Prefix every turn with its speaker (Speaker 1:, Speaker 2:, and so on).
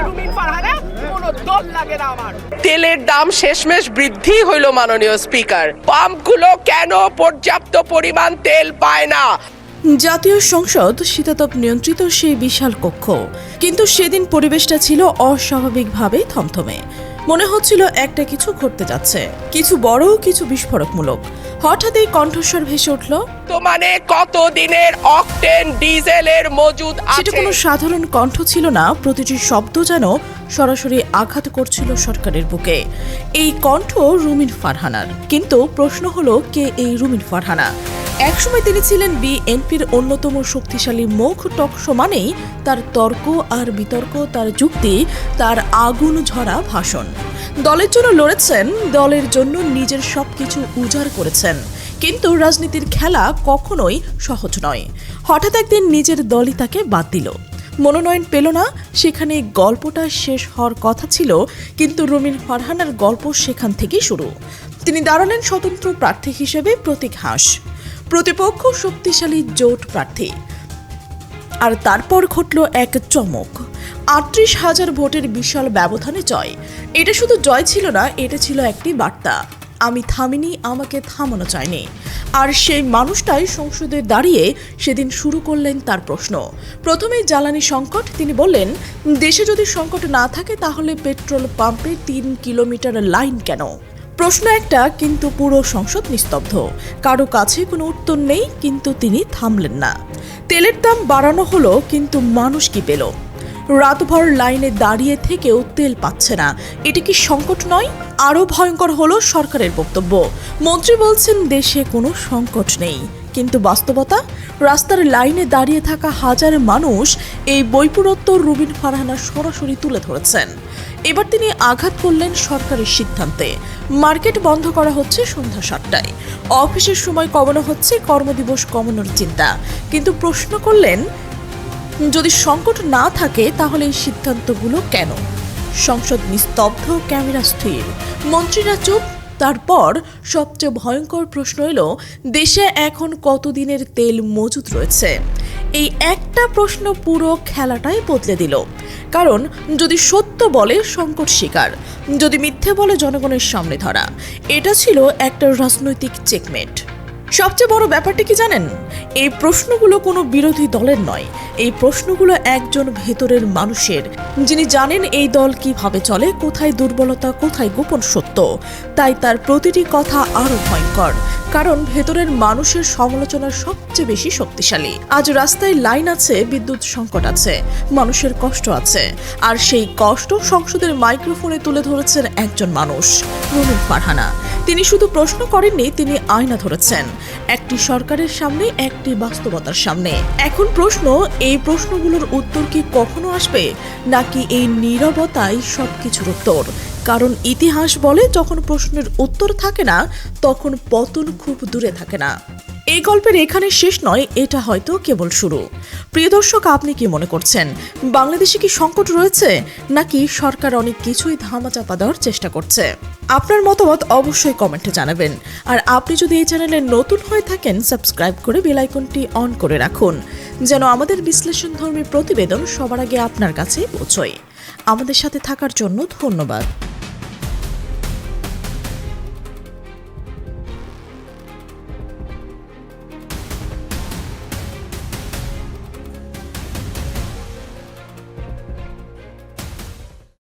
Speaker 1: রুমিন ফারহানা, কোনো দল লাগে না আমার।
Speaker 2: তেলের দাম শেষমেশ বৃদ্ধি হইল মাননীয় স্পিকার, পাম্পগুলো কেন পর্যাপ্ত পরিমাণ তেল পায় না?
Speaker 3: জাতীয় সংসদ শীতাতপ নিয়ন্ত্রিত সেই বিশাল কক্ষ, কিন্তু সেদিন পরিবেশটা ছিল অস্বাভাবিকভাবে থমথমে। মনে হচ্ছিল একটা কিছু ঘটতে যাচ্ছে, কিছু বড়, কিছু বিস্ফোরকমূলক। হঠাৎই কণ্ঠস্বর ভেসে উঠল,
Speaker 2: তো মানে কত দিনের অকটেন ডিজেলের মজুদ
Speaker 3: সেটা
Speaker 2: আছে?
Speaker 3: কোনো সাধারণ কণ্ঠ ছিল না, প্রতিটি শব্দ যেন সরাসরি আঘাত করছিল সরকারের বুকে। এই কণ্ঠ রুমিন ফারহানার। কিন্তু প্রশ্ন হলো, কে এই রুমিন ফারহানা? একসময় তিনি ছিলেন বিএনপির অন্যতম শক্তিশালী মুখ। টকশো মানেই তার তর্ক আর বিতর্ক, তার যুক্তি, তার আগুন ঝরা ভাষণ। দলের জন্য লড়েছেন, দলের জন্য নিজের সবকিছু উজাড় করেছেন। কিন্তু রাজনীতির খেলা কখনোই সহজ নয়। হঠাৎ একদিন নিজের দলই তাকে বাদ দিল, মনোনয়ন পেল না। সেখানে গল্পটা শেষ হওয়ার কথা ছিল, কিন্তু রুমিন ফারহানার গল্প সেখান থেকেই শুরু। তিনি দাঁড়ালেন স্বতন্ত্র প্রার্থী হিসেবে, প্রতীক হাঁস। প্রতিপক্ষ শক্তিশালী জোট প্রার্থী। আর তারপর ঘটল এক চমক। ৩৮,০০০ ভোটের বিশাল ব্যবধানে জয়। এটা শুধু জয় ছিল না, এটা ছিল একটি বার্তা, আমি থামিনি, আমাকে থামানো চায়নি। আর সেই মানুষটাই সংসদে দাঁড়িয়ে সেদিন শুরু করলেন তার প্রশ্ন। প্রথমেই জ্বালানি সংকট। তিনি বললেন, দেশে যদি সংকট না থাকে তাহলে পেট্রোল পাম্পে ৩ কিলোমিটার লাইন কেন? প্রশ্ন একটা, কিন্তু পুরো সংসদ নিস্তব্ধ। কারো কাছে কোনো উত্তর নেই, কিন্তু তিনি থামলেন না। তেলের দাম বাড়ানো হলো, কিন্তু মানুষ কি পেল? রাতভর লাইনে দাঁড়িয়ে থেকেও তেল পাচ্ছে না। এটা কি সংকট নয়? আরও ভয়ঙ্কর হলো সরকারের বক্তব্য। মন্ত্রী বলছেন দেশে কোনো সংকট নেই, কিন্তু বাস্তবতা, রাস্তার লাইনে দাঁড়িয়ে থাকা হাজার মানুষ এই বৈপরত্য রুমিন ফারহানা সরাসরি তুলে ধরেছেন। এবার তিনি আঘাত করলেন সরকারের সিদ্ধান্তে। মার্কেট বন্ধ করা হচ্ছে সন্ধ্যা ৭টায়, অফিসের সময় কমানো হচ্ছে, কর্মদিবস কমানোর চিন্তা। কিন্তু প্রশ্ন করলেন, যদি সংকট না থাকে তাহলে এই সিদ্ধান্তগুলো কেন? সংসদ নিস্তব্ধ, ক্যামেরা স্থির, মন্ত্রীরা চুপ। তারপর সবচেয়ে ভয়ঙ্কর প্রশ্ন এলো, দেশে এখন কতদিনের তেল মজুদ রয়েছে? এই একটা প্রশ্ন পুরো খেলাটাই বদলে দিল। কারণ যদি সত্য বলে সংকট স্বীকার, যদি মিথ্যে বলে জনগণের সামনে ধরা। এটা ছিল একটা রাজনৈতিক চেকমেট। সবচেয়ে বড় ব্যাপারটা কি জানেন? এই প্রশ্নগুলো কোনো বিরোধী দলের নয়, এই প্রশ্নগুলো একজন ভেতরের মানুষের, যিনি জানেন এই দল কিভাবে চলে, কোথায় দুর্বলতা, কোথায় গোপন সত্য। তাই তার প্রতিটি কথা আরো ভয়ঙ্কর, কারণ ভেতরের মানুষের সমালোচনা সবচেয়ে বেশি শক্তিশালী। আজ রাস্তায় লাইন আছে, বিদ্যুৎ সংকট আছে, মানুষের কষ্ট আছে, আর সেই কষ্ট সংসদের মাইক্রোফোনে তুলে ধরেছেন একজন মানুষ, রুমিন ফারহানা। তিনি শুধু প্রশ্ন করেননি, তিনি আয়না ধরেছেন, একটি সরকারের সামনে, একটি বাস্তবতার সামনে। এখন প্রশ্ন, এই প্রশ্নগুলোর উত্তর কি কখনো আসবে, নাকি এই নীরবতাই সবকিছুর উত্তর? কারণ ইতিহাস বলে, যখন প্রশ্নের উত্তর থাকে না তখন পতন খুব দূরে থাকে না। এই গল্পের এখানে শেষ নয়, এটা হয়তো কেবল শুরু। প্রিয় দর্শক, আপনি কি মনে করছেন, বাংলাদেশে কি সংকট রয়েছে, নাকি সরকার অনেক কিছুই ধামাচাপা দেওয়ার চেষ্টা করছে? আপনার মতামত অবশ্যই কমেন্টে জানাবেন। আর আপনি যদি এই চ্যানেলে নতুন হয়ে থাকেন, সাবস্ক্রাইব করে বেল আইকনটি অন করে রাখুন, যেন আমাদের বিশ্লেষণধর্মী প্রতিবেদন সবার আগে আপনার কাছে পৌঁছয়। আমাদের সাথে থাকার জন্য ধন্যবাদ।